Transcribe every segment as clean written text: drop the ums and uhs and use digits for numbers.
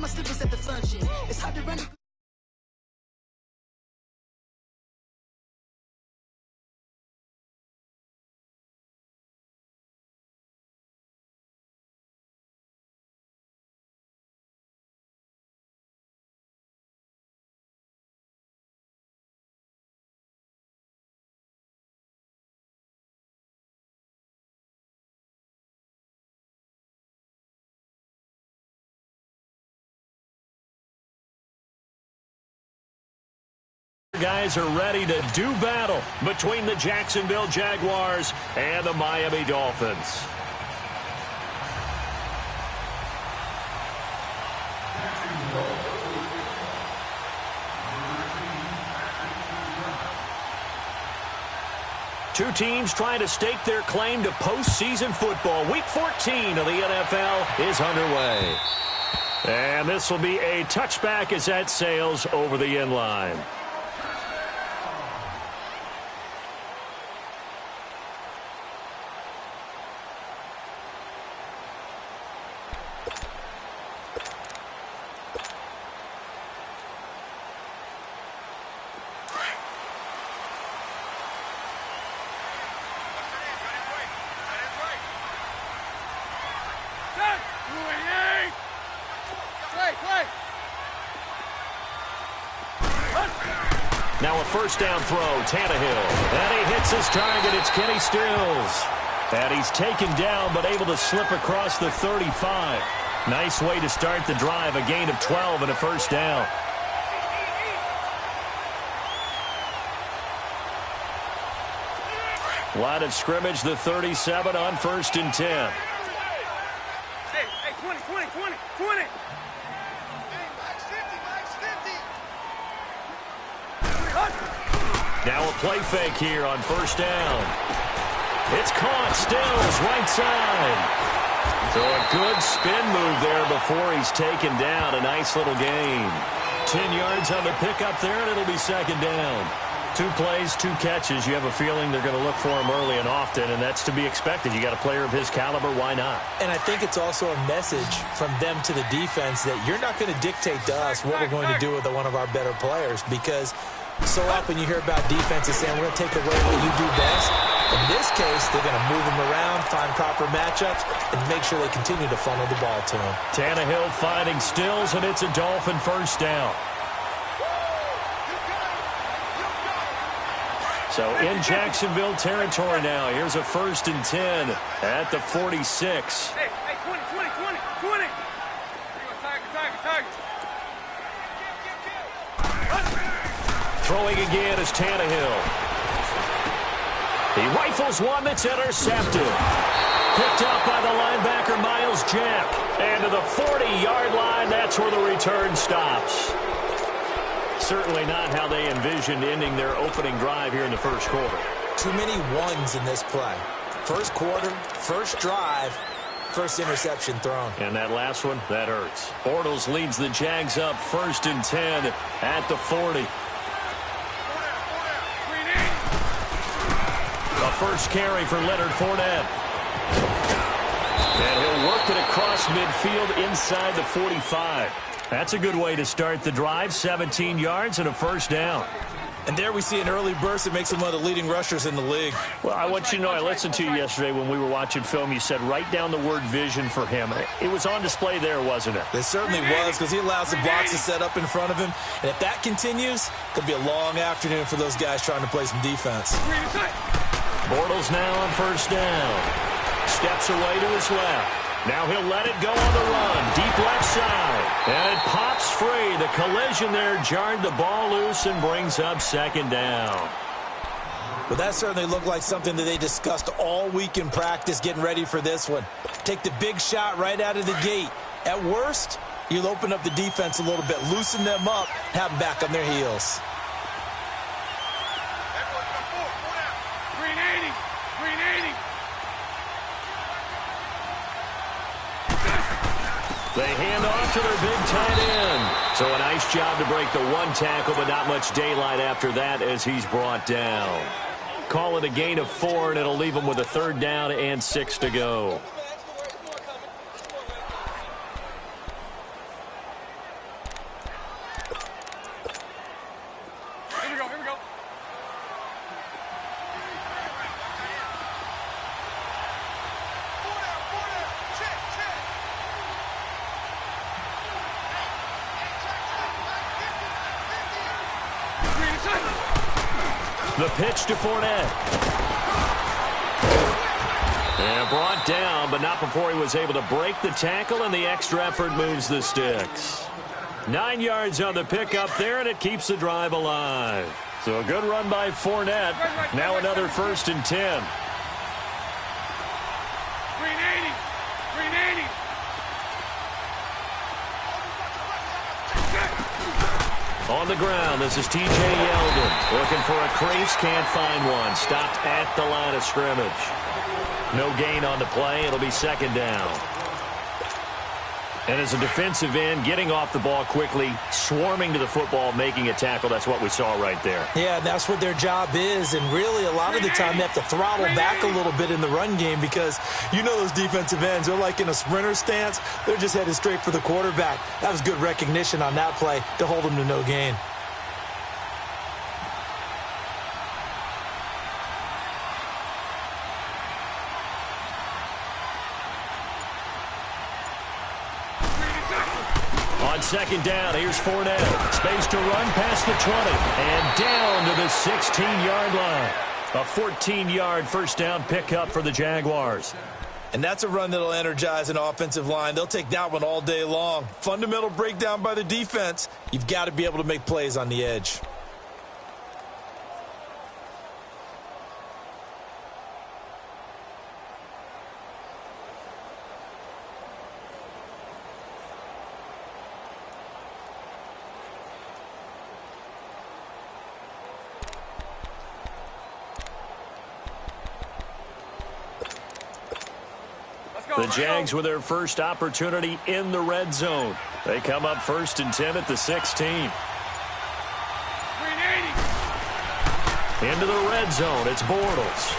slippers at the function. It's hard to run. Guys are ready to do battle between the Jacksonville Jaguars and the Miami Dolphins. Two teams trying to stake their claim to postseason football. Week 14 of the NFL is underway. And this will be a touchback as that sails over the end line. Now a first down throw, Tannehill. And he hits his target. It's Kenny Stills. And he's taken down but able to slip across the 35. Nice way to start the drive. A gain of 12 and a first down. Line of scrimmage, the 37 on 1st and 10. Hey, 20, 20, 20, 20. Now a play fake here on first down. It's caught. Stills right side. So a good spin move there before he's taken down. A nice little gain. 10 yards on the pickup there, and it'll be second down. 2 plays, 2 catches. You have a feeling they're going to look for him early and often, and that's to be expected. You got a player of his caliber, why not? And I think it's also a message from them to the defense that you're not going to dictate to us what we're going to do with one of our better players, because so often you hear about defenses saying we're going to take away what you do best. In this case, they're going to move him around, find proper matchups, and make sure they continue to funnel the ball to him. Tannehill finding Stills, and it's a Dolphin first down. So in Jacksonville territory now. Here's a 1st and 10 at the 46. Hey, 20, 20, 20, 20. Target. Throwing again is Tannehill. He rifles one that's intercepted. Picked up by the linebacker, Miles Jack. And to the 40-yard line, that's where the return stops. Certainly not how they envisioned ending their opening drive here in the first quarter. Too many ones in this play. First quarter, first drive, first interception thrown. And that last one, that hurts. Bortles leads the Jags up 1st and 10 at the 40. A first carry for Leonard Fournette. And he'll work it across midfield inside the 45. That's a good way to start the drive. 17 yards and a first down. And there we see an early burst that makes him one of the leading rushers in the league. Well, I want you to know, I listened to you yesterday when we were watching film. You said write down the word vision for him. It was on display there, wasn't it? It certainly was, because he allows the blocks to set up in front of him. And if that continues, it'll be a long afternoon for those guys trying to play some defense. Bortles now on first down. Steps away to his left. Now he'll let it go on the run. Deep left side. And it pops free. The collision there jarred the ball loose and brings up second down. Well, that certainly looked like something that they discussed all week in practice getting ready for this one. Take the big shot right out of the gate. At worst, you'll open up the defense a little bit, loosen them up, have them back on their heels. They hand off to their big tight end. So a nice job to break the one tackle, but not much daylight after that as he's brought down. Call it a gain of 4, and it'll leave him with a 3rd down and 6 to go. The pitch to Fournette. And brought down, but not before he was able to break the tackle, and the extra effort moves the sticks. 9 yards on the pickup there, and it keeps the drive alive. So a good run by Fournette. Now another 1st and 10. 380. 380. On the ground, this is T.J. Yeldon. Looking for a crease, can't find one. Stopped at the line of scrimmage. No gain on the play. It'll be 2nd down. And as a defensive end, getting off the ball quickly, swarming to the football, making a tackle, that's what we saw right there. Yeah, that's what their job is, and really a lot of the time they have to throttle back a little bit in the run game because you know those defensive ends, they're like in a sprinter stance. They're just headed straight for the quarterback. That was good recognition on that play to hold them to no gain. On 2nd down, here's Fournette. Space to run past the 20 and down to the 16-yard line. A 14-yard 1st down pickup for the Jaguars. And that's a run that'll energize an offensive line. They'll take that one all day long. Fundamental breakdown by the defense. You've got to be able to make plays on the edge. The Jags with their first opportunity in the red zone. They come up 1st and 10 at the 16. 380. Into the red zone, it's Bortles.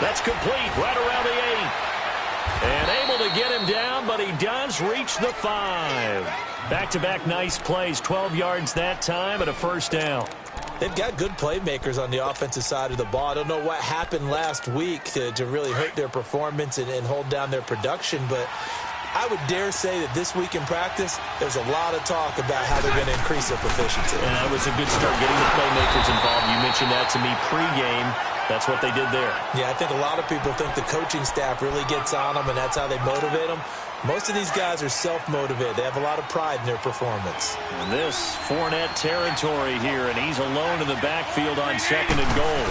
That's complete, right around the 8. And able to get him down, but he does reach the 5. Back-to-back nice plays, 12 yards that time and a 1st down. They've got good playmakers on the offensive side of the ball. I don't know what happened last week to really hurt their performance and hold down their production, but I would dare say that this week in practice, there's a lot of talk about how they're going to increase their proficiency. And that was a good start getting the playmakers involved. You mentioned that to me pregame. That's what they did there. Yeah, I think a lot of people think the coaching staff really gets on them, and that's how they motivate them. Most of these guys are self-motivated. They have a lot of pride in their performance. And this Fournette territory here, and he's alone in the backfield on 2nd and goal.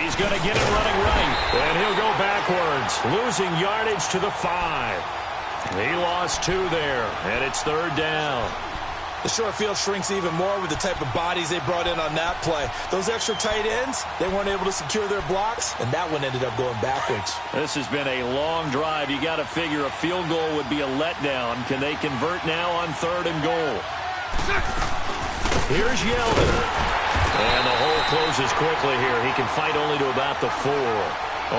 He's going to get it running right, and he'll go backwards, losing yardage to the 5. He lost 2 there, and it's 3rd down. The short field shrinks even more with the type of bodies they brought in on that play. Those extra tight ends, they weren't able to secure their blocks, and that one ended up going backwards. This has been a long drive. You got to figure a field goal would be a letdown. Can they convert now on 3rd and goal? Here's Yeldon. And the hole closes quickly here. He can fight only to about the 4.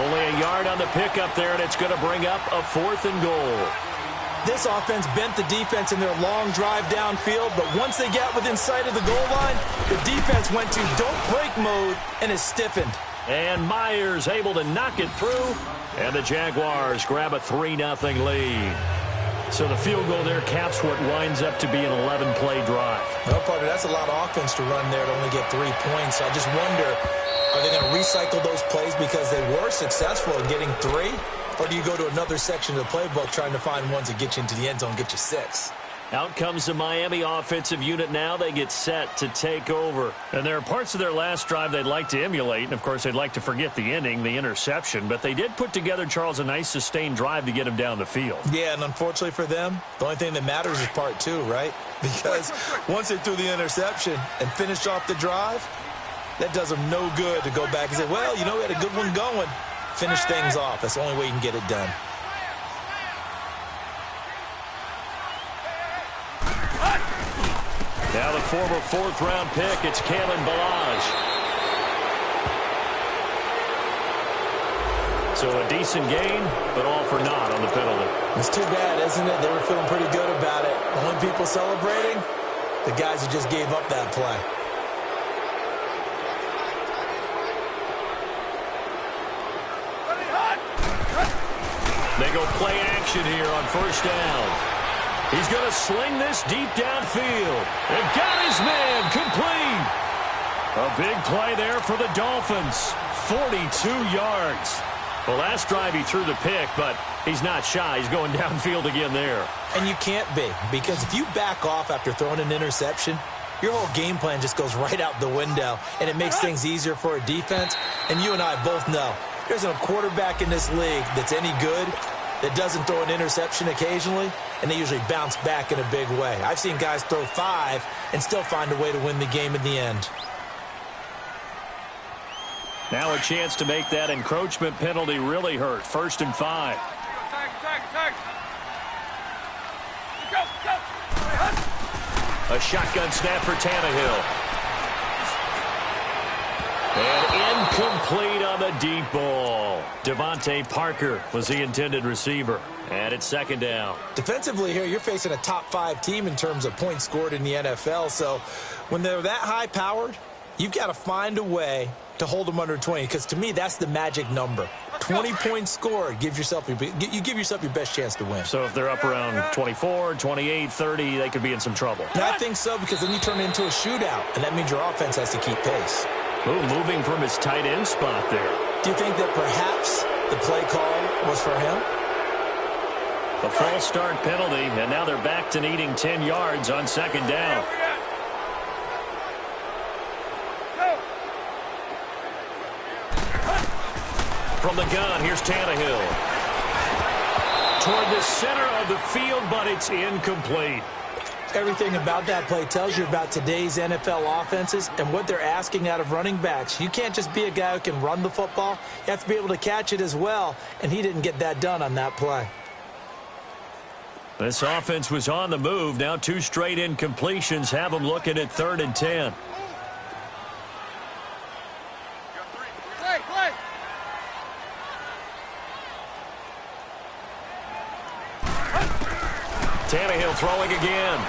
Only a yard on the pickup there, and it's going to bring up a 4th and goal. This offense bent the defense in their long drive downfield, but once they got within sight of the goal line, the defense went to don't break mode and is stiffened. And Myers able to knock it through, and the Jaguars grab a 3-0 lead. So the field goal there caps what winds up to be an 11-play drive. No, partner, that's a lot of offense to run there to only get 3 points. So I just wonder, are they going to recycle those plays because they were successful in getting 3? Or do you go to another section of the playbook trying to find ones that get you into the end zone, get you 6? Out comes the Miami offensive unit now. They get set to take over. And there are parts of their last drive they'd like to emulate. And, of course, they'd like to forget the ending, the interception. But they did put together, Charles, a nice sustained drive to get him down the field. Yeah, and unfortunately for them, the only thing that matters is part 2, right? Because once they threw the interception and finished off the drive, that does them no good to go back and say, well, you know, we had a good one going. Finish things off. That's the only way you can get it done. Now the former 4th-round pick, it's Kalen Ballage. So a decent gain, but all for naught on the penalty. It's too bad, isn't it? They were feeling pretty good about it. The only people celebrating, the guys who just gave up that play. They go play action here on 1st down. He's going to sling this deep downfield. And got his man complete. A big play there for the Dolphins. 42 yards. Well, last drive he threw the pick, but he's not shy. He's going downfield again there. And you can't be, because if you back off after throwing an interception, your whole game plan just goes right out the window, and it makes things easier for a defense. And you and I both know there's a quarterback in this league that's any good that doesn't throw an interception occasionally, and they usually bounce back in a big way. I've seen guys throw 5 and still find a way to win the game in the end. Now a chance to make that encroachment penalty really hurt. 1st and 5. A shotgun snap for Tannehill. And incomplete on the deep ball. Devontae Parker was the intended receiver. And it's 2nd down. Defensively here, you're facing a top 5 team in terms of points scored in the NFL. So when they're that high-powered, you've got to find a way to hold them under 20, because to me, that's the magic number. 20 points scored, you give yourself your best chance to win. So if they're up around 24, 28, 30, they could be in some trouble. Yeah, I think so, because then you turn it into a shootout, and that means your offense has to keep pace. Ooh, moving from his tight end spot there. Do you think that perhaps the play call was for him? A false start penalty, and now they're back to needing 10 yards on 2nd down. From the gun, here's Tannehill. Toward the center of the field, but it's incomplete. Everything about that play tells you about today's NFL offenses and what they're asking out of running backs. You can't just be a guy who can run the football. You have to be able to catch it as well, and he didn't get that done on that play. This offense was on the move. Now 2 straight incompletions have them looking at 3rd and 10. Tannehill throwing again.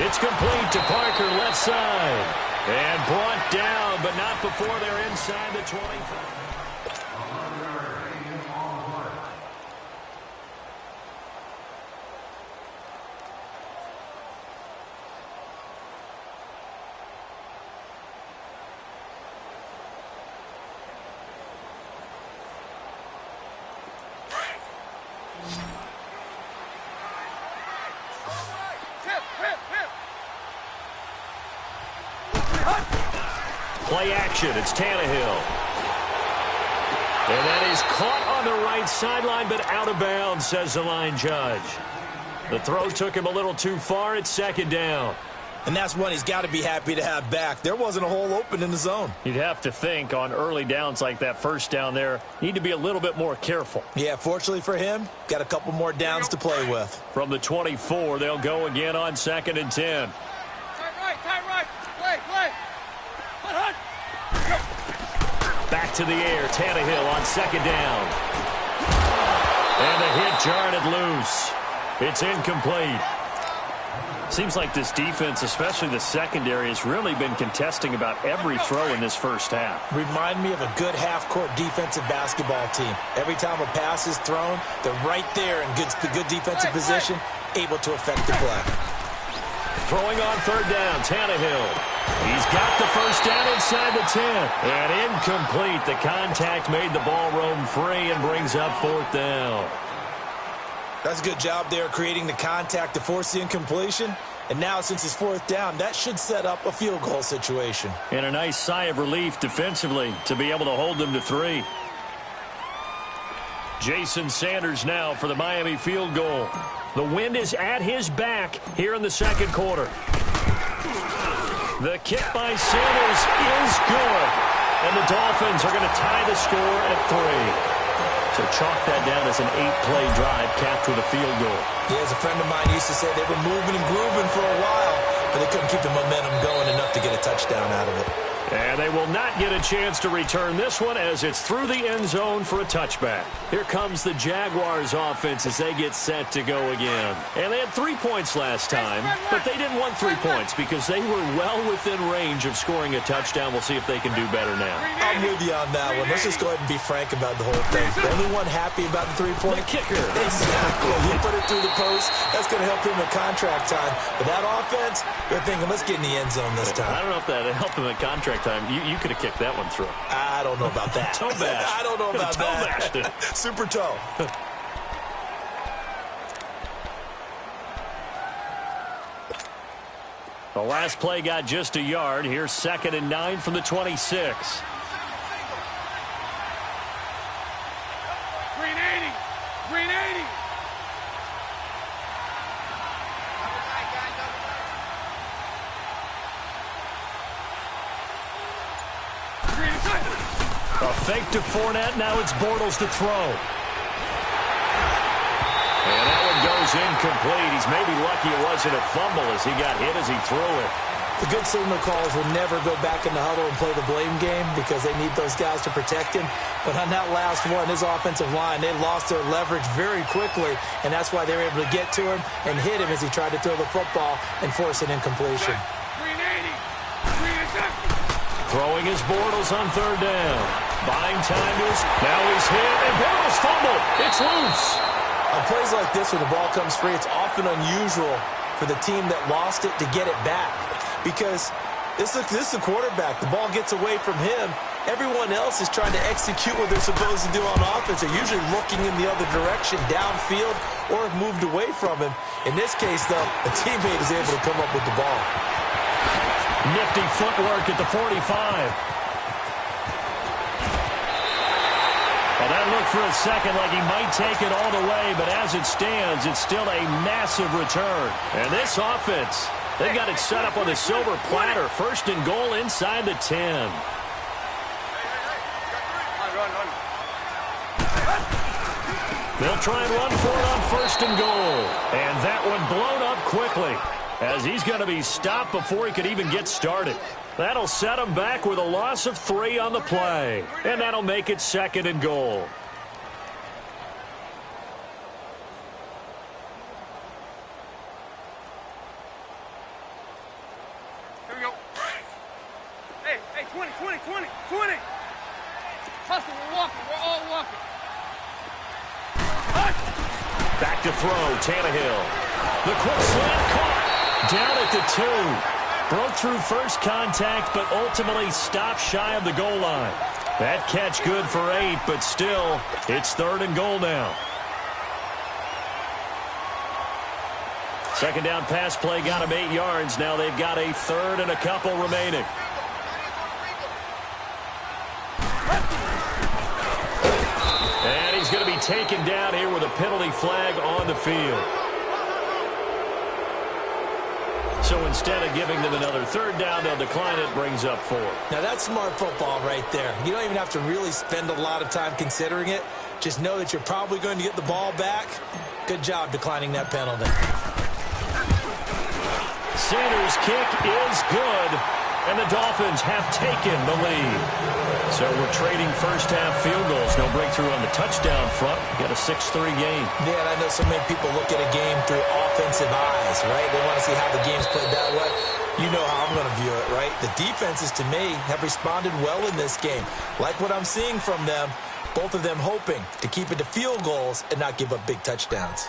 It's complete to Parker, left side. And brought down, but not before they're inside the 25. Play action, it's Tannehill. And that is caught on the right sideline, but out of bounds, says the line judge. The throw took him a little too far. It's 2nd down. And that's one he's got to be happy to have back. There wasn't a hole open in the zone. You'd have to think on early downs like that, 1st down there, need to be a little bit more careful. Yeah, fortunately for him, got a couple more downs to play with. From the 24, they'll go again on 2nd and 10. Tight right. Play. Hunt. Back to the air, Tannehill on 2nd down. And the hit jarred it loose. It's incomplete. Seems like this defense, especially the secondary, has really been contesting about every throw in this 1st half. Remind me of a good half-court defensive basketball team. Every time a pass is thrown, they're right there in good defensive position, able to affect the play. Throwing on 3rd down, Tannehill. He's got the 1st down inside the 10. And incomplete. The contact made the ball roam free and brings up 4th down. That's a good job there creating the contact to force the incompletion. And now since it's 4th down, that should set up a field goal situation. And a nice sigh of relief defensively to be able to hold them to 3. Jason Sanders now for the Miami field goal. The wind is at his back here in the 2nd quarter. The kick by Sanders is good. And the Dolphins are going to tie the score at 3. So chalk that down as an 8-play drive capped with a field goal. Yeah, as a friend of mine used to say, they were moving and grooving for a while, but they couldn't keep the momentum going enough to get a touchdown out of it. And they will not get a chance to return this one as it's through the end zone for a touchback. Here comes the Jaguars offense as they get set to go again. And they had 3 points last time, but they didn't want 3 points because they were well within range of scoring a touchdown. We'll see if they can do better now. I'm with you on that one. Let's just go ahead and be frank about the whole thing. The only one happy about the 3-point? The kicker. Exactly. You put it through the post. That's going to help him in contract time. But that offense, they're thinking, let's get in the end zone this time. I don't know if that helped him in contract time. You could have kicked that one through. I don't know about that. Toe bash. I don't know about that. Toe bashed. Super toe. The last play got just a yard. Here's 2nd and 9 from the 26. Green 80. Green 80. Green attack. A fake to Fournette. Now it's Bortles to throw. And that one goes incomplete. He's maybe lucky it wasn't a fumble as he got hit as he threw it. The good signal calls will never go back in the huddle and play the blame game because they need those guys to protect him. But on that last one, his offensive line, they lost their leverage very quickly, and that's why they were able to get to him and hit him as he tried to throw the football and force an incompletion. Green 80. Green attack. Throwing his Bortles on 3rd down. Buying time is, now he's hit, and Bortles fumbled. It's loose. On plays like this, when the ball comes free, it's often unusual for the team that lost it to get it back because this is the quarterback. The ball gets away from him. Everyone else is trying to execute what they're supposed to do on offense. They're usually looking in the other direction, downfield, or have moved away from him. In this case, though, a teammate is able to come up with the ball. Nifty footwork at the 45. Well, that looked for a second like he might take it all the way, but as it stands, it's still a massive return. And this offense, they've got it set up on the silver platter. 1st and goal inside the 10. They'll try and run for it on 1st and goal. And that one blown up quickly as he's going to be stopped before he could even get started. That'll set him back with a loss of 3 on the play. And that'll make it 2nd and goal. Here we go. Hey, 20. Hustle, we're walking. We're all walking. Back to throw, Tannehill. The quick slant caught. Down at the 2. Broke through first contact, but ultimately stopped shy of the goal line. That catch good for 8, but still, it's 3rd and goal now. 2nd down pass play got him 8 yards. Now they've got a 3rd and a couple remaining. And he's going to be taken down here with a penalty flag on the field. So instead of giving them another 3rd down, they'll decline it, brings up 4. Now, that's smart football right there. You don't even have to really spend a lot of time considering it. Just know that you're probably going to get the ball back. Good job declining that penalty. Sanders' kick is good, and the Dolphins have taken the lead. So we're trading first-half field goals. No breakthrough on the touchdown front. Got a 6-3 game. Yeah, and I know so many people look at a game through offensive eyes, right? They want to see how the game's played that way. You know how I'm going to view it, right? The defenses, to me, have responded well in this game. Like what I'm seeing from them, both of them hoping to keep it to field goals and not give up big touchdowns.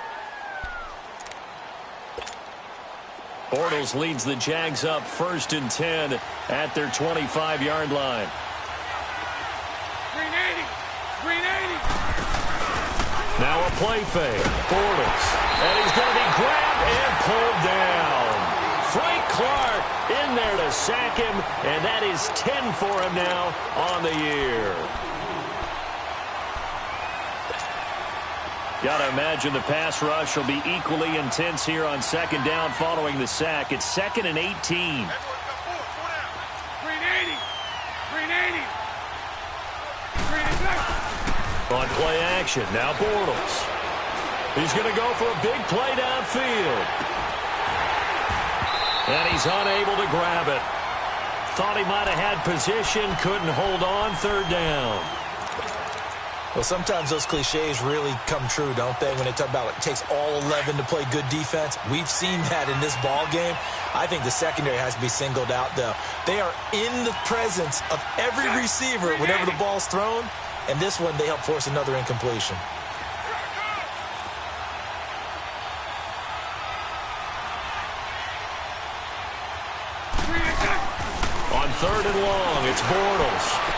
Bortles leads the Jags up 1st and 10 at their 25-yard line. Green 80. Green 80. Now a play fake. Bortles. And he's going to be grabbed and pulled down. Frank Clark in there to sack him, and that is 10 for him now on the year. Got to imagine the pass rush will be equally intense here on 2nd down following the sack. It's 2nd and 18. Green 80. Green 80. Green attack. On play action, now Bortles. He's going to go for a big play downfield. And he's unable to grab it. Thought he might have had position, couldn't hold on, third down. Well, sometimes those cliches really come true, don't they, when they talk about it takes all 11 to play good defense. We've seen that in this ball game. I think the secondary has to be singled out, though. They are in the presence of every receiver whenever the ball's thrown, and this one they help force another incompletion. On third and long, it's Bortles.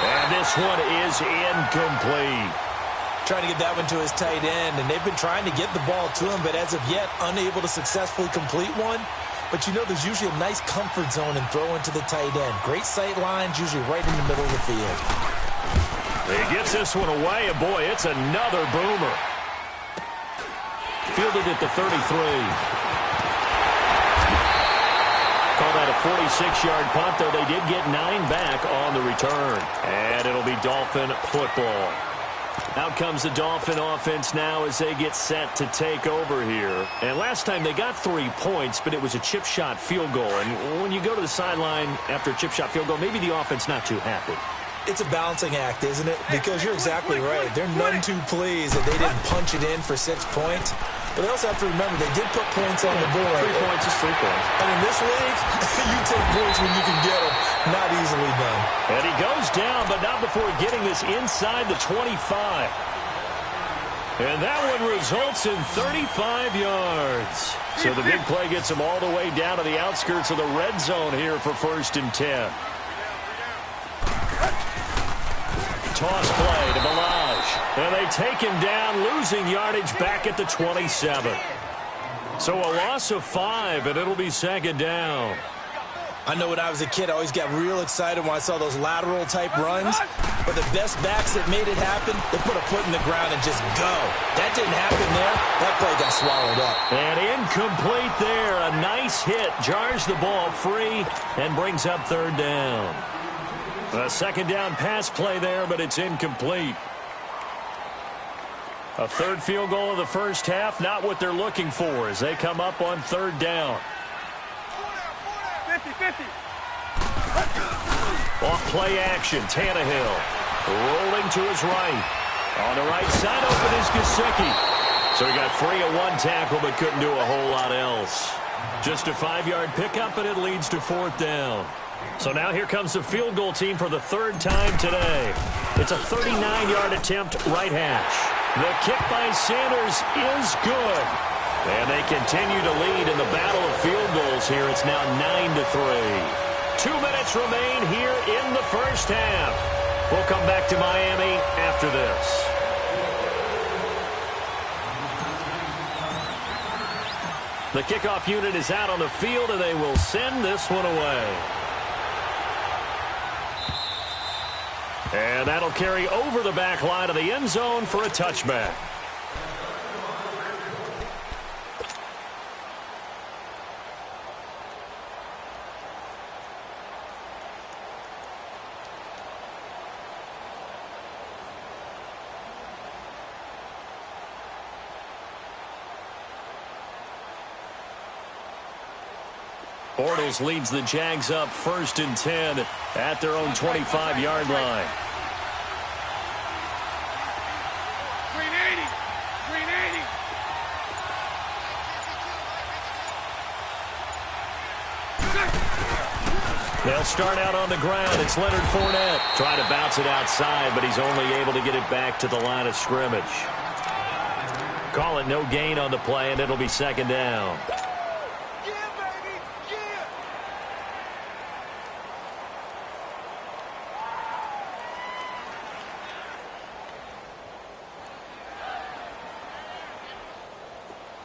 And this one is incomplete. Trying to get that one to his tight end, and they've been trying to get the ball to him, but as of yet, unable to successfully complete one. But you know there's usually a nice comfort zone in throwing to the tight end. Great sight lines, usually right in the middle of the field. He gets this one away, and boy, it's another boomer. Fielded at the 33. Call that a 46-yard punt, though they did get 9 back on the return. And it'll be Dolphin football. Out comes the Dolphin offense now as they get set to take over here. And last time they got 3 points, but it was a chip shot field goal. And when you go to the sideline after a chip shot field goal, maybe the offense not too happy. It's a balancing act, isn't it? Because you're exactly right. They're none too pleased that they didn't punch it in for 6 points. But they also have to remember they did put points on the board. 3 points is 3 points. And in this league, you take points when you can get them. Not easily done. And he goes down, but not before getting this inside the 25. And that one results in 35 yards. So the big play gets him all the way down to the outskirts of the red zone here for 1st and 10. Toss play to Balaj. And they take him down, losing yardage back at the 27. So a loss of 5, and it'll be 2nd down. I know when I was a kid, I always got real excited when I saw those lateral-type runs. But the best backs that made it happen, they put a foot in the ground and just go. That didn't happen there. That play got swallowed up. And incomplete there. A nice hit. Jars the ball free and brings up 3rd down. A 2nd down pass play there, but it's incomplete. A 3rd field goal of the first half, not what they're looking for as they come up on 3rd down. 50-50. Off play action, Tannehill rolling to his right. On the right side open is Gesicki. So he got free of 1 tackle but couldn't do a whole lot else. Just a 5-yard pickup, and it leads to 4th down. So now here comes the field goal team for the 3rd time today. It's a 39-yard attempt, right hash. The kick by Sanders is good. And they continue to lead in the battle of field goals here. It's now 9-3. 2 minutes remain here in the first half. We'll come back to Miami after this. The kickoff unit is out on the field, and they will send this one away. And that'll carry over the back line of the end zone for a touchback. Bortles leads the Jags up 1st and 10 at their own 25-yard line. Green 80. Green 80. They'll start out on the ground. It's Leonard Fournette. Trying to bounce it outside, but he's only able to get it back to the line of scrimmage. Call it no gain on the play, and it'll be 2nd down.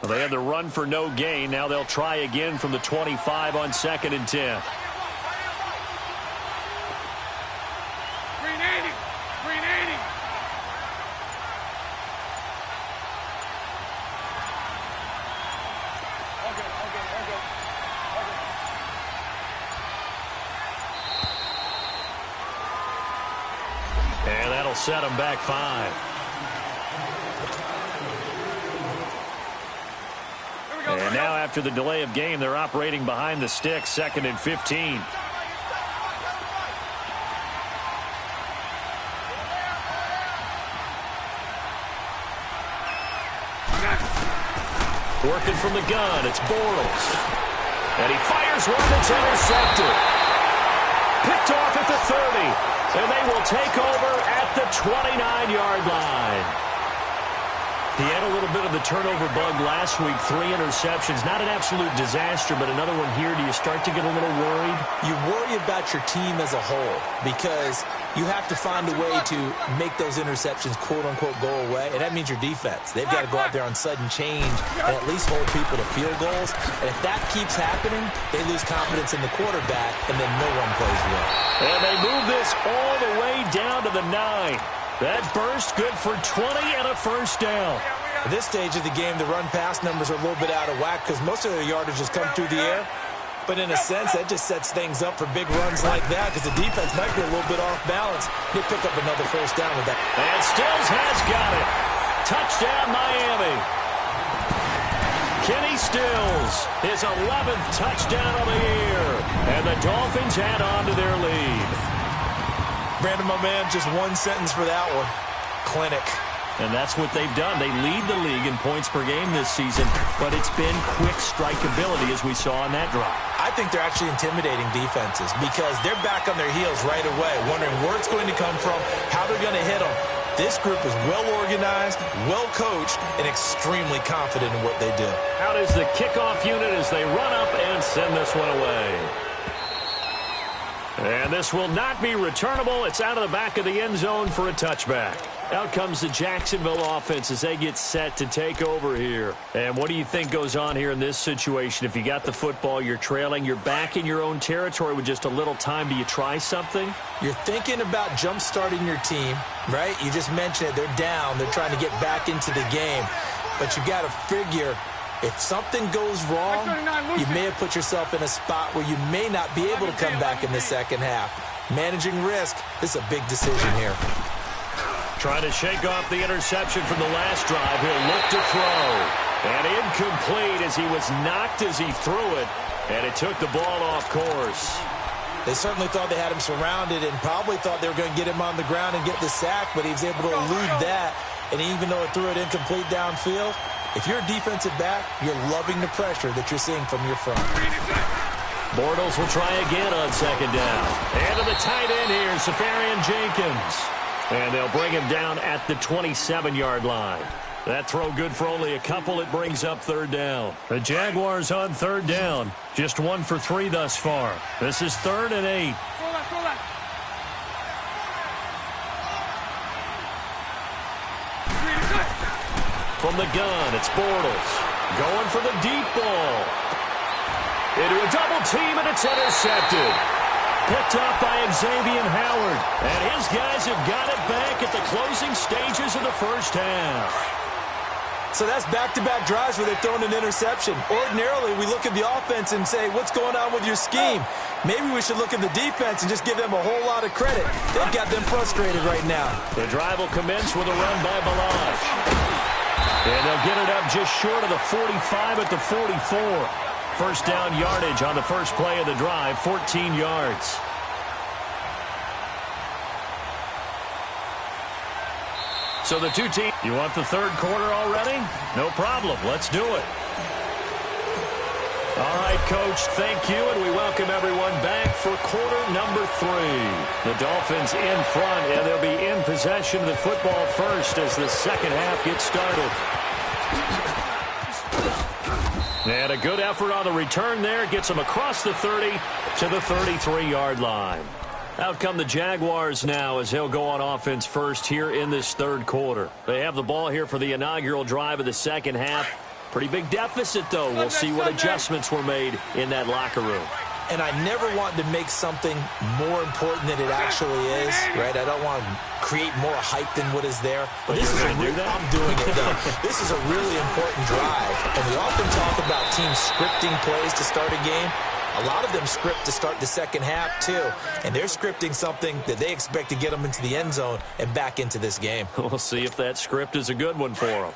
They had the run for no gain. Now they'll try again from the 25 on 2nd and 10. Green 80. Green 80. And that'll set them back 5. And now after the delay of game, they're operating behind the stick, 2nd and 15. Working from the gun, it's Bortles. And he fires one that's intercepted. Picked off at the 30. And they will take over at the 29-yard line. He had a little bit of the turnover bug last week, 3 interceptions. Not an absolute disaster, but another one here. Do you start to get a little worried? You worry about your team as a whole because you have to find a way to make those interceptions, quote-unquote, go away, and that means your defense. They've got to go out there on sudden change and at least hold people to field goals. And if that keeps happening, they lose confidence in the quarterback, and then no one plays well. And they move this all the way down to the 9. That burst good for 20 and a first down. At this stage of the game, the run-pass numbers are a little bit out of whack because most of their yardage has come through the air. But in a sense, that just sets things up for big runs like that because the defense might be a little bit off balance. They pick up another first down with that. And Stills has got it. Touchdown, Miami. Kenny Stills, his 11th touchdown of the year. And the Dolphins add on to their lead. Brandon, my man, just one sentence for that one. Clinic. And that's what they've done. They lead the league in points per game this season, but it's been quick strikeability as we saw on that drive. I think they're actually intimidating defenses because they're back on their heels right away, wondering where it's going to come from, how they're going to hit them. This group is well-organized, well-coached, and extremely confident in what they do. Out is the kickoff unit as they run up and send this one away. And this will not be returnable. It's out of the back of the end zone for a touchback. Out comes the Jacksonville offense as they get set to take over here. And what do you think goes on here in this situation? If you got the football, you're trailing, you're back in your own territory with just a little time. Do you try something? You're thinking about jump-starting your team, right? You just mentioned it. They're down. They're trying to get back into the game. But you got to figure if something goes wrong, you may have put yourself in a spot where you may not be able to come back in the second half. Managing risk, this is a big decision here. Trying to shake off the interception from the last drive. He'll look to throw. And incomplete as he was knocked as he threw it. And it took the ball off course. They certainly thought they had him surrounded and probably thought they were going to get him on the ground and get the sack, but he was able to elude that. And even though it threw it incomplete downfield, if you're a defensive back, you're loving the pressure that you're seeing from your front. Bortles will try again on second down. And to the tight end here, Safarian Jenkins. And they'll bring him down at the 27-yard line. That throw good for only a couple. It brings up third down. The Jaguars on third down. Just 1 for 3 thus far. This is 3rd and 8. From the gun, it's Bortles. Going for the deep ball. Into a double team, and it's intercepted. Picked up by Xavier Howard. And his guys have got it back at the closing stages of the first half. So that's back-to-back drives where they've thrown an interception. Ordinarily, we look at the offense and say, what's going on with your scheme? Maybe we should look at the defense and just give them a whole lot of credit. They've got them frustrated right now. The drive will commence with a run by Balazs. And they'll get it up just short of the 45 at the 44. First down yardage on the first play of the drive, 14 yards. So the two teams, you want the third quarter already? No problem. Let's do it. All right, Coach, thank you, and we welcome everyone back for quarter number 3. The Dolphins in front, and they'll be in possession of the football first as the second half gets started. And a good effort on the return there. Gets them across the 30 to the 33-yard line. Out come the Jaguars now as they'll go on offense first here in this third quarter. They have the ball here for the inaugural drive of the second half. Pretty big deficit, though. We'll see what adjustments were made in that locker room. And I never want to make something more important than it actually is, right? I don't want to create more hype than what is there. But this is I'm doing it, though. This is a really important drive. And we often talk about teams scripting plays to start a game. A lot of them script to start the second half, too. And they're scripting something that they expect to get them into the end zone and back into this game. We'll see if that script is a good one for them.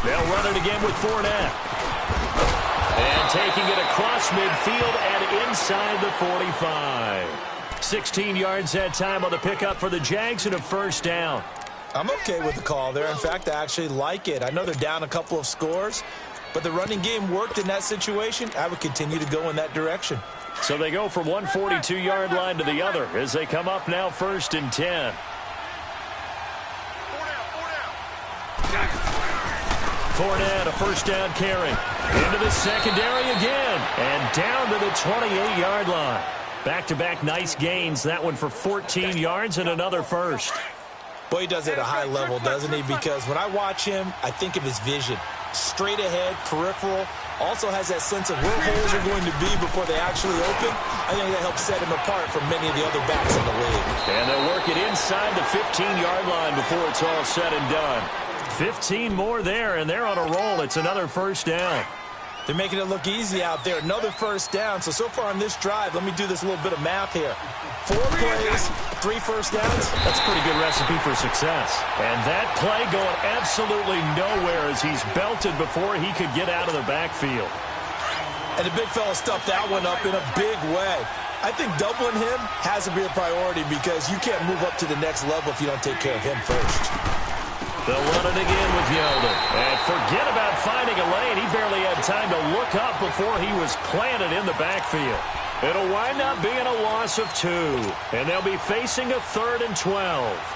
They'll run it again with Fournette. And taking it across midfield and inside the 45. 16 yards that time on the pickup for the Jags and a first down. I'm okay with the call there. In fact, I actually like it. I know they're down a couple of scores, but the running game worked in that situation. I would continue to go in that direction. So they go from one 42-yard line to the other as they come up now 1st and 10. Fournette, a first down carry. Into the secondary again. And down to the 28-yard line. Back-to-back nice gains. That one for 14 yards and another first. Boy, he does it at a high level, doesn't he? Because when I watch him, I think of his vision. Straight ahead, peripheral. Also has that sense of where holes are going to be before they actually open. I think that helps set him apart from many of the other backs in the league. And they'll work it inside the 15-yard line before it's all said and done. 15 more there, and they're on a roll. It's another first down. They're making it look easy out there. Another first down. So far on this drive, let me do this little bit of math here. 4 plays, 3 first downs. That's a pretty good recipe for success. And that play going absolutely nowhere as he's belted before he could get out of the backfield. And the big fella stuffed that one up in a big way. I think doubling him has to be a priority because you can't move up to the next level if you don't take care of him first. They'll run it again with Yeldon. And forget about finding a lane. He barely had time to look up before he was planted in the backfield. It'll wind up being a loss of 2. And they'll be facing a 3rd and 12.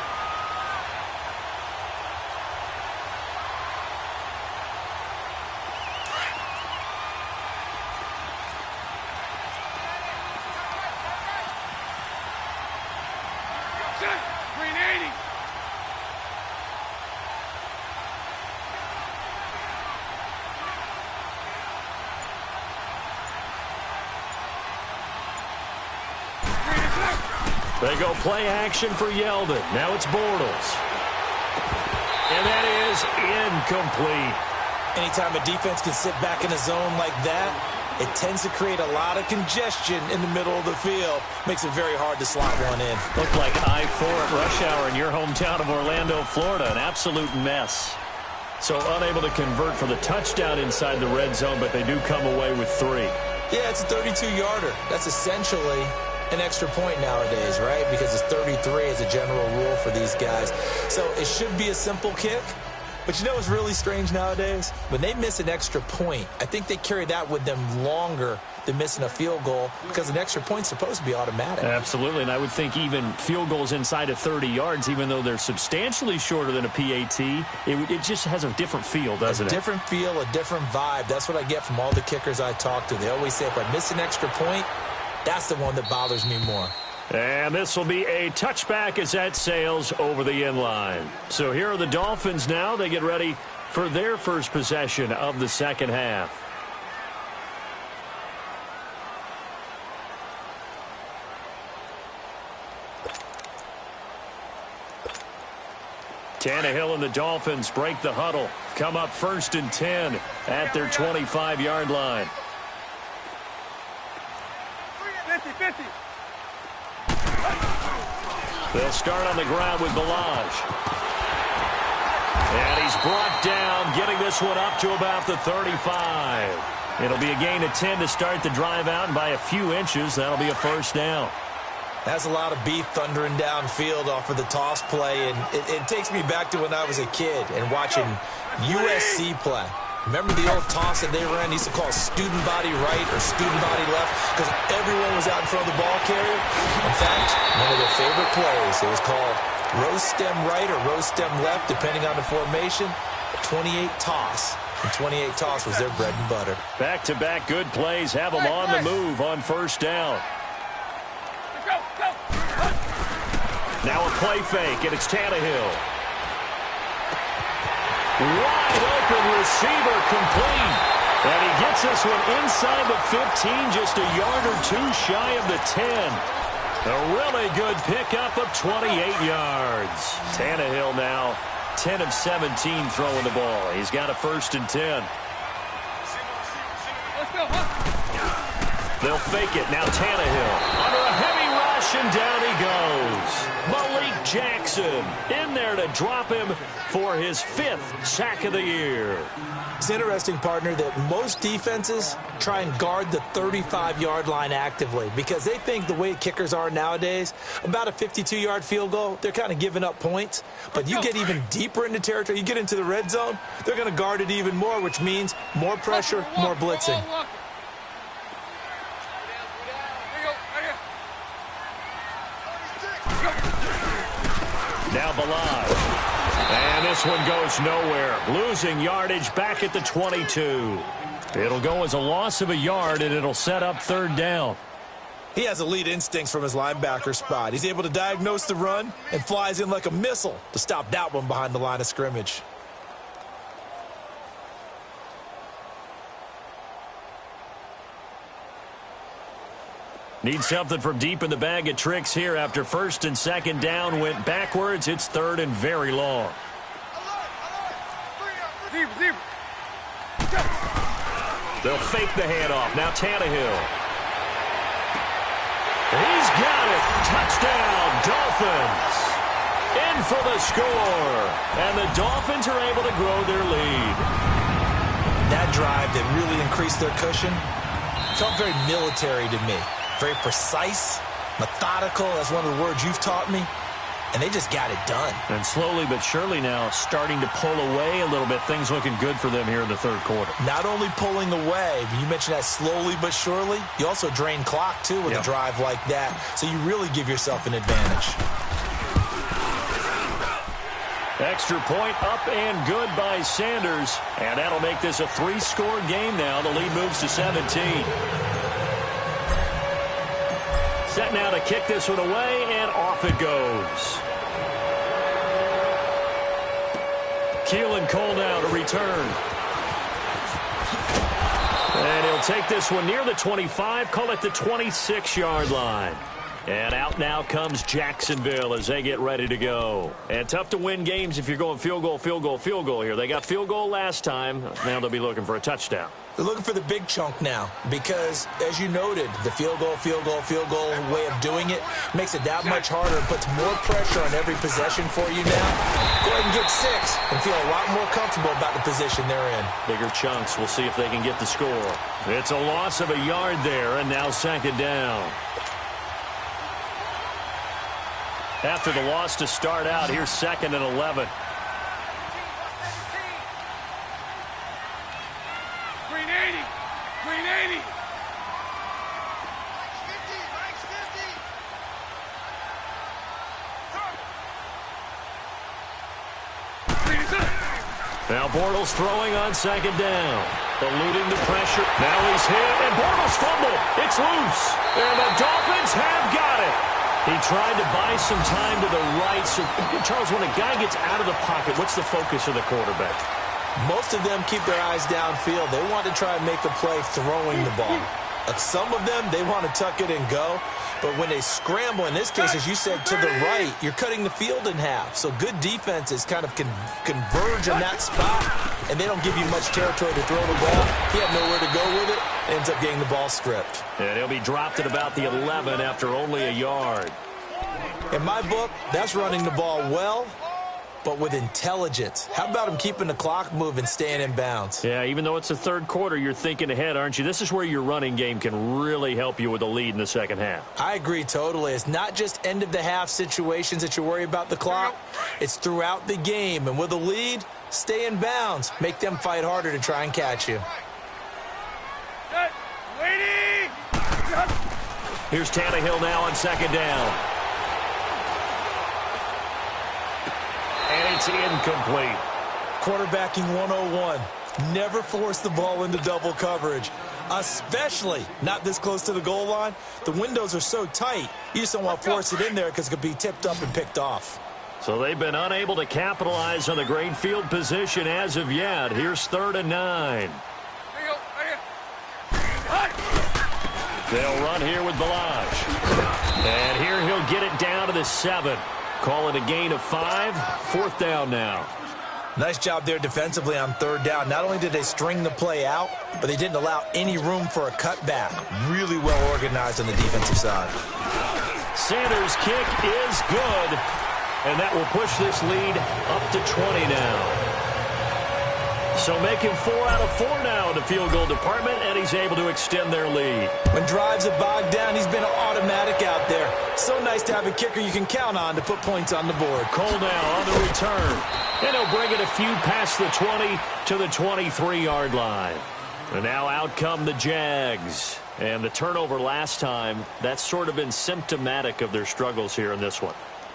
They go play action for Yeldon. Now it's Bortles. And that is incomplete. Anytime a defense can sit back in a zone like that, it tends to create a lot of congestion in the middle of the field. Makes it very hard to slot one in. Looked like I-4 at rush hour in your hometown of Orlando, Florida. An absolute mess. So unable to convert for the touchdown inside the red zone, but they do come away with 3. Yeah, it's a 32-yarder. That's essentially an extra point nowadays, right? Because it's 33 as a general rule for these guys. So it should be a simple kick. But you know what's really strange nowadays? When they miss an extra point, I think they carry that with them longer than missing a field goal because an extra point's supposed to be automatic. Absolutely, and I would think even field goals inside of 30 yards, even though they're substantially shorter than a PAT, it just has a different feel, doesn't it? A different feel, a different vibe. That's what I get from all the kickers I talk to. They always say if I miss an extra point, that's the one that bothers me more. And this will be a touchback as that sails over the end line. So here are the Dolphins now. They get ready for their first possession of the second half. Tannehill and the Dolphins break the huddle. Come up 1st and 10 at their 25-yard line. 50-50. They'll start on the ground with Balaj. And he's brought down, getting this one up to about the 35. It'll be a gain of 10 to start the drive out, and by a few inches, that'll be a first down. That's a lot of beef thundering downfield off of the toss play, and it takes me back to when I was a kid and watching USC play. Remember the old toss that they ran? They used to call student body right or student body left because everyone was out in front of the ball carrier. In fact, one of their favorite plays, it was called rose stem right or rose stem left, depending on the formation. 28 toss. And 28 toss was their bread and butter. Back-to-back good plays have them on the move on first down. Now a play fake, and it's Tannehill. Wide open receiver complete. And he gets this one inside the 15, just a yard or 2 shy of the 10. A really good pickup of 28 yards. Tannehill now 10 of 17 throwing the ball. He's got a 1st and 10. They'll fake it. Now Tannehill under a heavy rush, and down he goes. Malik Jackson in there to drop him for his 5th sack of the year. It's interesting, partner, that most defenses try and guard the 35-yard line actively because they think the way kickers are nowadays, about a 52-yard field goal, they're kind of giving up points. But you get even deeper into territory, you get into the red zone, they're going to guard it even more, which means more pressure, more blitzing. Now Balaj. And this one goes nowhere. Losing yardage back at the 22. It'll go as a loss of a yard, and it'll set up 3rd down. He has elite instincts from his linebacker spot. He's able to diagnose the run and flies in like a missile to stop that one behind the line of scrimmage. Need something from deep in the bag of tricks here after 1st and 2nd down went backwards. It's 3rd and very long. They'll fake the handoff. Now Tannehill. He's got it. Touchdown, Dolphins. In for the score. And the Dolphins are able to grow their lead. That drive that really increased their cushion felt very military to me. Very precise, methodical. That's one of the words you've taught me. And they just got it done. And slowly but surely now starting to pull away a little bit. Things looking good for them here in the 3rd quarter. Not only pulling away, but you mentioned that slowly but surely. You also drain clock, too, with a drive like that. So you really give yourself an advantage. Extra point up and good by Sanders. And that'll make this a 3-score game now. The lead moves to 17. Set now to kick this one away, and off it goes. Keelan Cole now to return. And he'll take this one near the 25, call it the 26-yard line. And out now comes Jacksonville as they get ready to go. And tough to win games if you're going field goal, field goal, field goal here. They got field goal last time. Now they'll be looking for a touchdown. They're looking for the big chunk now because, as you noted, the field goal way of doing it makes it that much harder and puts more pressure on every possession for you now. Go ahead and get 6 and feel a lot more comfortable about the position they're in. Bigger chunks. We'll see if they can get the score. It's a loss of a yard there, and now 2nd down. After the loss to start out, here's 2nd and 11. Now Bortles throwing on 2nd down. Eluding the pressure. Now he's hit, and Bortles fumbled. It's loose. And the Dolphins have got it. He tried to buy some time to the right. So, Charles, when a guy gets out of the pocket, what's the focus of the quarterback? Most of them keep their eyes downfield. They want to try and make a play throwing the ball. Some of them, they want to tuck it and go. But when they scramble, in this case, as you said, to the right, you're cutting the field in half. So good defenses kind of converge in that spot, and they don't give you much territory to throw the ball. He had nowhere to go with it, ends up getting the ball stripped. And he'll be dropped at about the 11 after only a yard. In my book, that's running the ball well, but with intelligence. How about him keeping the clock moving, staying in bounds? Yeah, even though it's the 3rd quarter, you're thinking ahead, aren't you? This is where your running game can really help you with a lead in the 2nd half. I agree totally. It's not just end-of-the-half situations that you worry about the clock. It's throughout the game. And with a lead, stay in bounds. Make them fight harder to try and catch you. Here's Tannehill now on 2nd down. And it's incomplete. Quarterbacking 101. Never force the ball into double coverage, especially not this close to the goal line. The windows are so tight, you just don't want to force it in there because it could be tipped up and picked off. So they've been unable to capitalize on the great field position as of yet. Here's 3rd and 9. They'll run here with Balaj. And here he'll get it down to the 7. Call it a gain of 5. 4th down now. Nice job there defensively on 3rd down. Not only did they string the play out, but they didn't allow any room for a cutback. Really well organized on the defensive side. Sanders' kick is good, and that will push this lead up to 20 now. So making 4 out of 4 now in the field goal department, and he's able to extend their lead. When drives are bogged down, he's been an automatic out there. So nice to have a kicker you can count on to put points on the board. Cole now on the return, and he'll bring it a few past the 20 to the 23-yard line. And now out come the Jags. And the turnover last time, that's sort of been symptomatic of their struggles here in this one.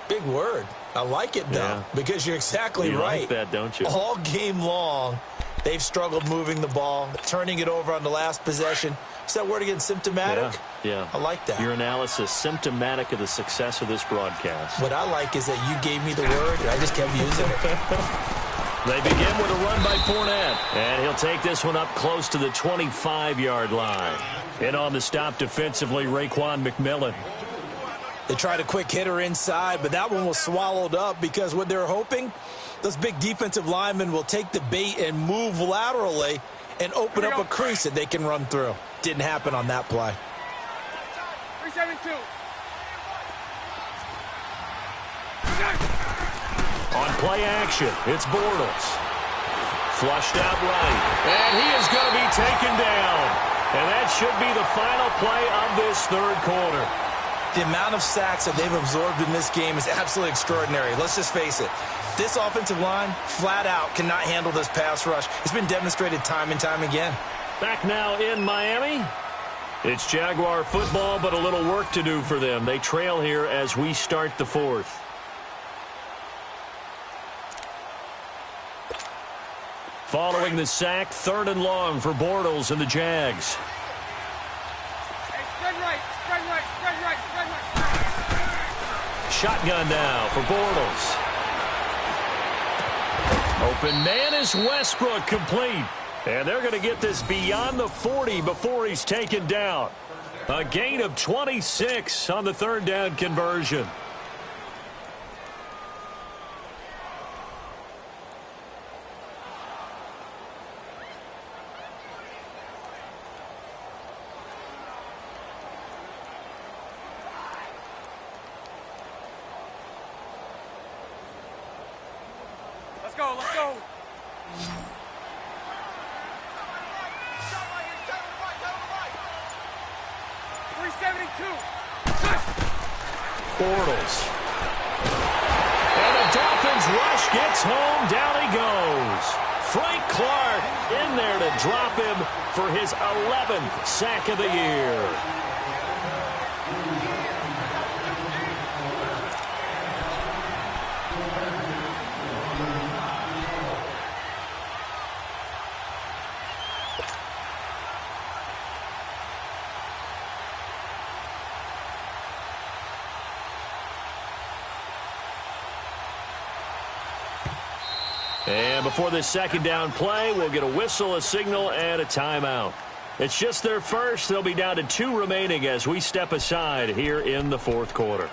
Big word. I like it, though, because you're exactly right. You like that, don't you? All game long, they've struggled moving the ball, turning it over on the last possession. Is that word again, symptomatic? Yeah. I like that. Your analysis, symptomatic of the success of this broadcast. What I like is that you gave me the word, and I just kept using it. They begin with a run by Fournette, and he'll take this one up close to the 25-yard line. And on the stop defensively, Raekwon McMillan. They tried a quick hitter inside, but that one was swallowed up because what they're hoping, those big defensive linemen will take the bait and move laterally and open up a crease that they can run through. Didn't happen on that play. 372. On play action, it's Bortles. Flushed out right, and he is going to be taken down. And that should be the final play of this third quarter. The amount of sacks that they've absorbed in this game is absolutely extraordinary. Let's just face it. This offensive line, flat out, cannot handle this pass rush. It's been demonstrated time and time again. Back now in Miami. It's Jaguar football, but a little work to do for them. They trail here as we start the fourth. Following the sack, 3rd and long for Bortles and the Jags. Hey, spread right, spread right, spread right, spread right. Shotgun now for Bortles. Open man is Westbrook, complete. And they're going to get this beyond the 40 before he's taken down. A gain of 26 on the 3rd down conversion. Let's go, let's go. Bortles. And the Dolphins rush gets home. Down he goes. Frank Clark in there to drop him for his 11th sack of the year. And before this 2nd down play, we'll get a whistle, a signal, and a timeout. It's just their first. They'll be down to 2 remaining as we step aside here in the 4th quarter.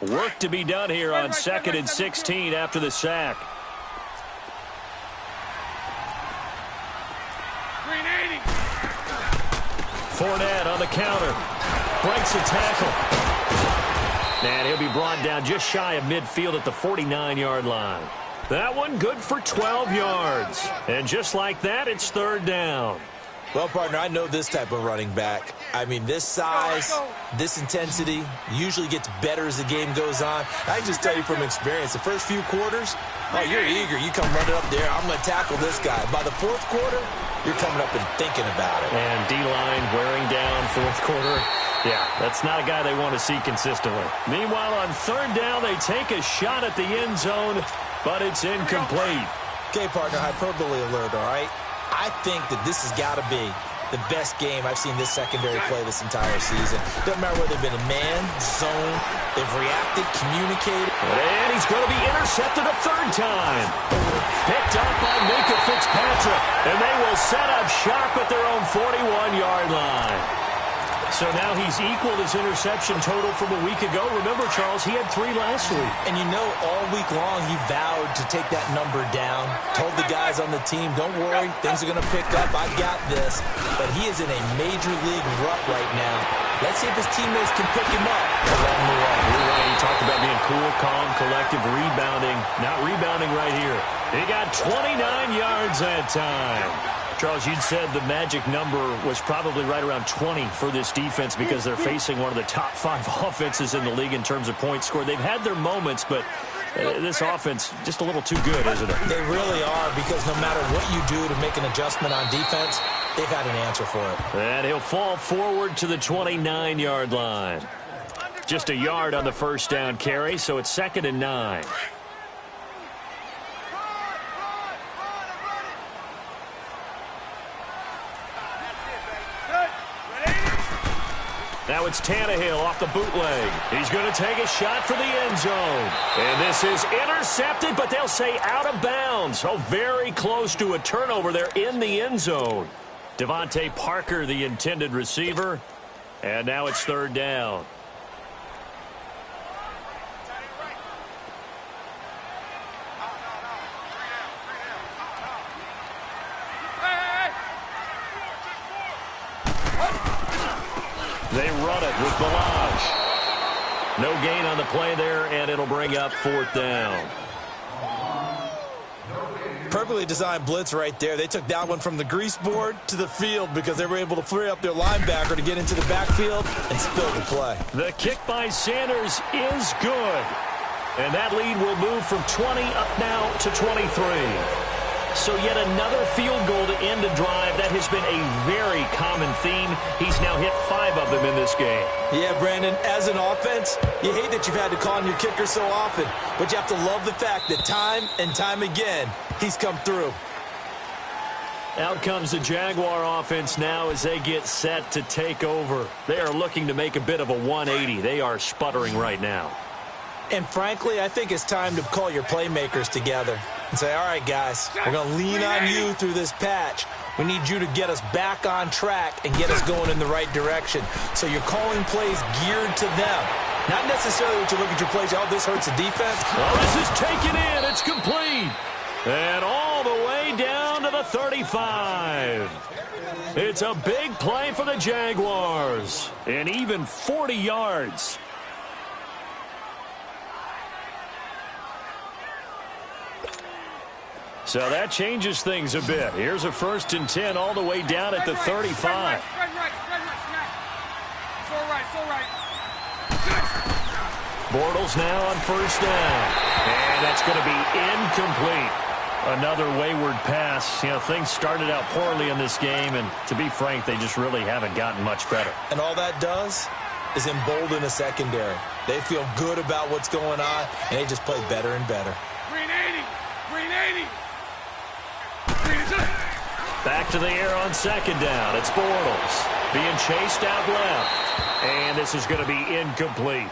Work to be done here on 2nd and 16 after the sack. 380. Fournette on the counter. Breaks a tackle. And he'll be brought down just shy of midfield at the 49-yard line. That one good for 12 yards. And just like that, it's 3rd down. Well, partner, I know this type of running back. I mean, this size, this intensity usually gets better as the game goes on. I can just tell you from experience, the first few quarters, oh, you're eager. You come running up there, I'm going to tackle this guy. By the 4th quarter, you're coming up and thinking about it. And D-line wearing down 4th quarter. Yeah, that's not a guy they want to see consistently. Meanwhile, on 3rd down, they take a shot at the end zone, but it's incomplete. Okay, partner, hyperbole alert, all right? I think that this has got to be the best game I've seen this secondary play this entire season. Doesn't matter whether they've been in man, zone, they've reacted, communicated. And he's going to be intercepted a third time. Picked up by Minka Fitzpatrick. And they will set up shop at their own 41-yard line. So now he's equaled his interception total from a week ago. Remember, Charles, he had 3 last week. And you know, all week long he vowed to take that number down. Told the guys on the team, don't worry, things are going to pick up. I got this. But he is in a major league rut right now. Let's see if his teammates can pick him up along the way. You're right. He talked about being cool, calm, collective, rebounding. Not rebounding right here. He got 29 yards that time. Charles, you'd said the magic number was probably right around 20 for this defense because they're facing one of the top 5 offenses in the league in terms of points scored. They've had their moments, but this offense just a little too good, isn't it? They really are, because no matter what you do to make an adjustment on defense, they've had an answer for it. And he'll fall forward to the 29-yard line. Just a yard on the first down carry, so it's 2nd and 9. Now it's Tannehill off the bootleg. He's going to take a shot for the end zone. And this is intercepted, but they'll say out of bounds. Oh, very close to a turnover there in the end zone. Devontae Parker, the intended receiver. And now it's 3rd down. They run it with Balaj. No gain on the play there, and it'll bring up 4th down. Perfectly designed blitz right there. They took that one from the grease board to the field because they were able to free up their linebacker to get into the backfield and spill the play. The kick by Sanders is good. And that lead will move from 20 up now to 23. So yet another field goal to end a drive. That has been a very common theme. He's now hit 5 of them in this game. Yeah, Brandon, as an offense, you hate that you've had to call on your kicker so often, but you have to love the fact that time and time again, he's come through. Out comes the Jaguar offense now as they get set to take over. They are looking to make a bit of a 180. They are sputtering right now. And frankly, I think it's time to call your playmakers together and say, all right, guys, we're going to lean on you through this patch. We need you to get us back on track and get us going in the right direction. So you're calling plays geared to them. Not necessarily when you look at your plays, oh, this hurts the defense. Well, this is taken in. It's complete. And all the way down to the 35. It's a big play for the Jaguars. And even 40 yards. So that changes things a bit. Here's a 1st and 10 all the way down at the 35. Spread right, snap. So right. Bortles now on 1st down. And that's going to be incomplete. Another wayward pass. You know, things started out poorly in this game, and to be frank, they just really haven't gotten much better. And all that does is embolden a secondary. They feel good about what's going on, and they just play better and better. Green 80. Back to the air on 2nd down. It's Bortles being chased out left. And this is going to be incomplete.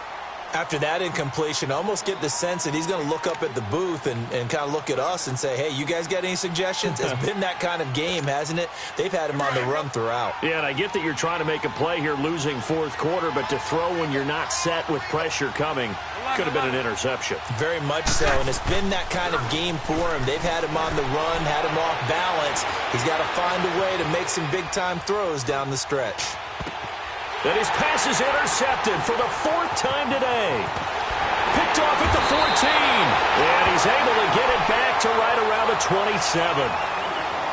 After that incompletion, I almost get the sense that he's going to look up at the booth and kind of look at us and say, hey, you guys got any suggestions? It's been that kind of game, hasn't it? They've had him on the run throughout. Yeah, and I get that you're trying to make a play here losing 4th quarter, but to throw when you're not set with pressure coming could have been an interception. Very much so, and it's been that kind of game for him. They've had him on the run, had him off balance. He's got to find a way to make some big-time throws down the stretch. And his pass is intercepted for the 4th time today. Picked off at the 14. And he's able to get it back to right around the 27.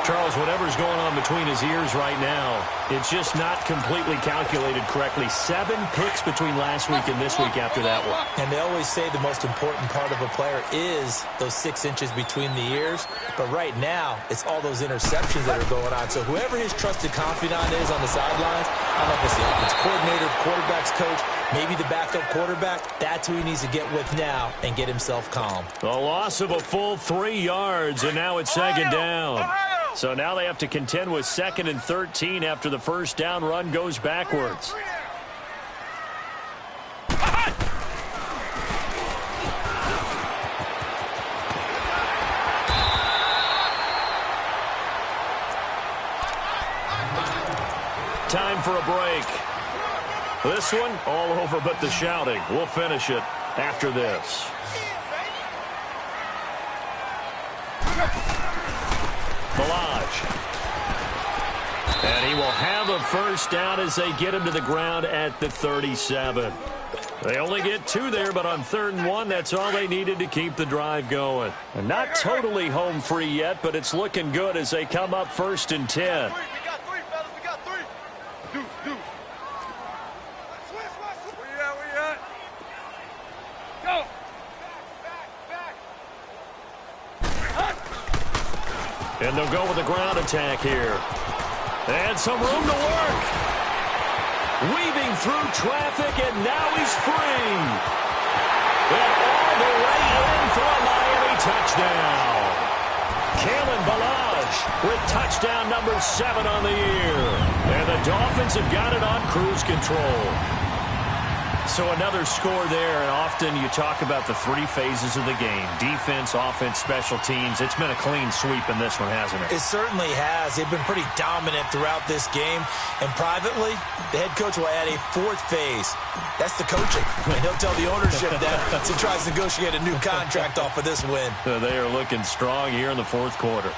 Charles, whatever's going on between his ears right now, it's just not completely calculated correctly. 7 picks between last week and this week after that one. And they always say the most important part of a player is those 6 inches between the ears. But right now, it's all those interceptions that are going on. So whoever his trusted confidant is on the sidelines, I don't know if it's the offense coordinator, quarterback's coach, maybe the backup quarterback, that's who he needs to get with now and get himself calm. A loss of a full 3 yards, and now it's 2nd down. So now they have to contend with 2nd and 13 after the first down run goes backwards. Time for a break. This one all over but the shouting. We'll finish it after this. And he will have a first down as they get him to the ground at the 37. They only get 2 there, but on 3rd and 1, that's all they needed to keep the drive going. And not totally home free yet, but it's looking good as they come up 1st and 10. We got 3, fellas. We got 3. Do. Where you at? Go. Back. And they'll go with a ground attack here. And some room to work. Weaving through traffic, and now he's free. And all the way in for a Miami touchdown. Kalen Ballage with touchdown number 7 on the year. And the Dolphins have got it on cruise control. So another score there, and often you talk about the 3 phases of the game. Defense, offense, special teams. It's been a clean sweep in this one, hasn't it? It certainly has. They've been pretty dominant throughout this game. And privately, the head coach will add a 4th phase. That's the coaching. And he'll tell the ownership that as he tries to negotiate a new contract off of this win. They are looking strong here in the 4th quarter.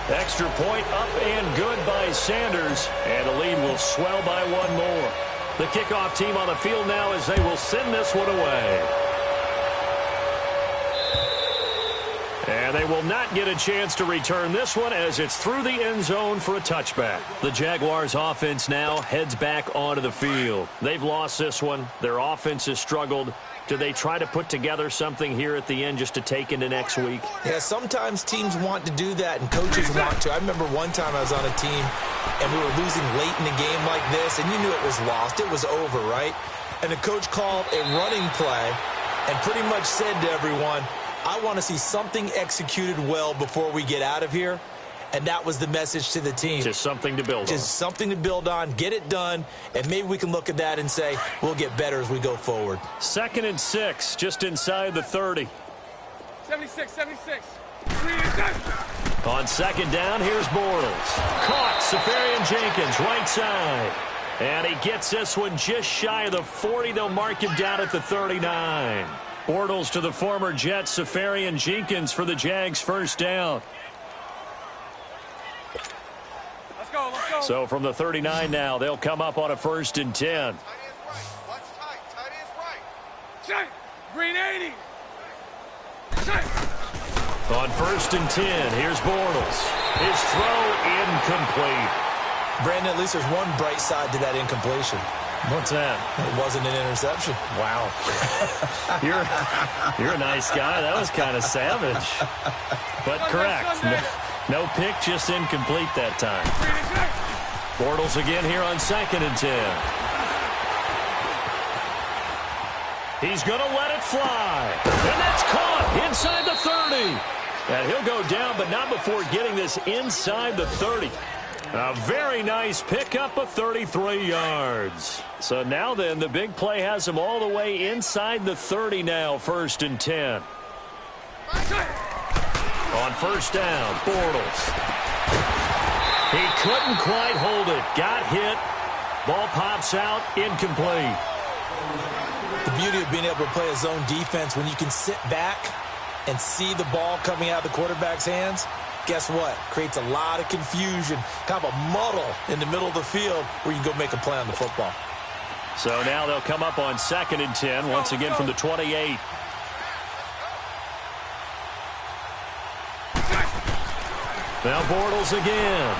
Extra point up and good by Sanders. And the lead will swell by 1 more. The kickoff team on the field now as they will send this one away. And they will not get a chance to return this one as it's through the end zone for a touchback. The Jaguars offense now heads back onto the field. They've lost this one. Their offense has struggled. Do they try to put together something here at the end just to take into next week? Yeah, sometimes teams want to do that and coaches want to. I remember one time I was on a team and we were losing late in the game like this, and you knew it was lost. It was over, right? And the coach called a running play and pretty much said to everyone, I want to see something executed well before we get out of here. And that was the message to the team. Just something to build on. Just something to build on, get it done, and maybe we can look at that and say we'll get better as we go forward. 2nd and 6, just inside the 30. 76. On 2nd down, here's Bortles. Caught, Safarian Jenkins, right side. And he gets this one just shy of the 40. They'll mark him down at the 39. Bortles to the former Jet, Safarian Jenkins for the Jags' first down. Let's go. So from the 39 now, they'll come up on a 1st and 10. Tight end's right. Watch tight. Tight end's right. Check. Green 80. Check. On 1st and 10, here's Bortles. His throw incomplete. Brandon, at least there's one bright side to that incompletion. What's that? It wasn't an interception. Wow. You're a nice guy. That was kind of savage. But correct. No pick, just incomplete that time. Bortles again here on 2nd and 10. He's going to let it fly. And that's caught inside the 30. And he'll go down, but not before getting this inside the 30. A very nice pickup of 33 yards. So now then, the big play has him all the way inside the 30 now, 1st and 10. On 1st down, Bortles. He couldn't quite hold it. Got hit. Ball pops out, incomplete. The beauty of being able to play a zone defense when you can sit back and see the ball coming out of the quarterback's hands, guess what? Creates a lot of confusion, kind of a muddle in the middle of the field where you can go make a play on the football. So now they'll come up on 2nd and 10, once again from the 28. Now Bortles again.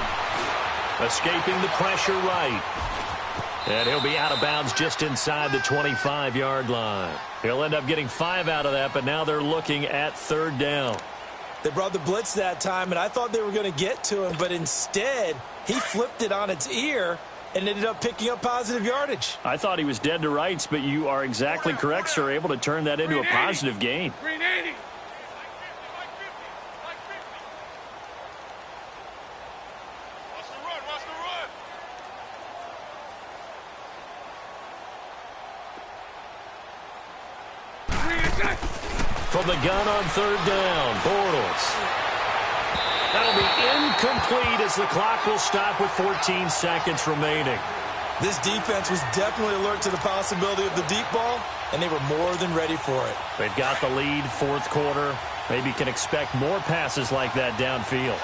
Escaping the pressure right. And he'll be out of bounds just inside the 25-yard line. He'll end up getting 5 out of that, but now they're looking at 3rd down. They brought the blitz that time, and I thought they were going to get to him, but instead he flipped it on its ear and ended up picking up positive yardage. I thought he was dead to rights, but you are exactly correct, sir. Able to turn that into a positive gain. Green 80. From the gun on third down, Bortles. That'll be incomplete as the clock will stop with 14 seconds remaining. This defense was definitely alert to the possibility of the deep ball, and they were more than ready for it. They've got the lead, fourth quarter. Maybe can expect more passes like that downfield.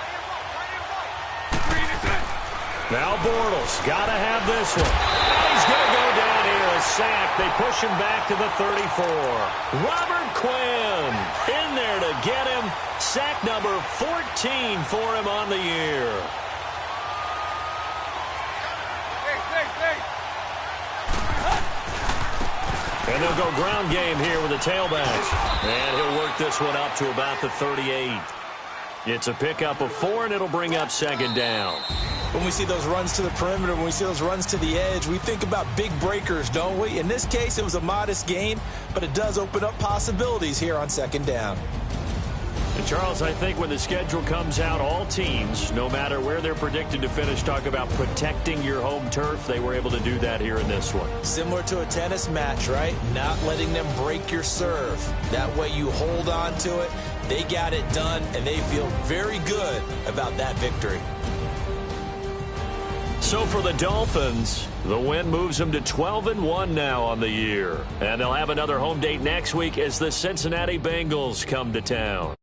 Now Bortles, got to have this one. He's going to go down here, a sack. They push him back to the 34. Robert Quinn in there to get him. Sack number 14 for him on the year. And they'll go ground game here with the tailback. And he'll work this one up to about the 38. It's a pickup of 4, and it'll bring up second down. When we see those runs to the perimeter, when we see those runs to the edge, we think about big breakers, don't we? In this case, it was a modest gain, but it does open up possibilities here on second down. And Charles, I think when the schedule comes out, all teams, no matter where they're predicted to finish, talk about protecting your home turf. They were able to do that here in this one. Similar to a tennis match, right? Not letting them break your serve. That way you hold on to it. They got it done, and they feel very good about that victory. So for the Dolphins, the win moves them to 12-1 now on the year. And they'll have another home date next week as the Cincinnati Bengals come to town.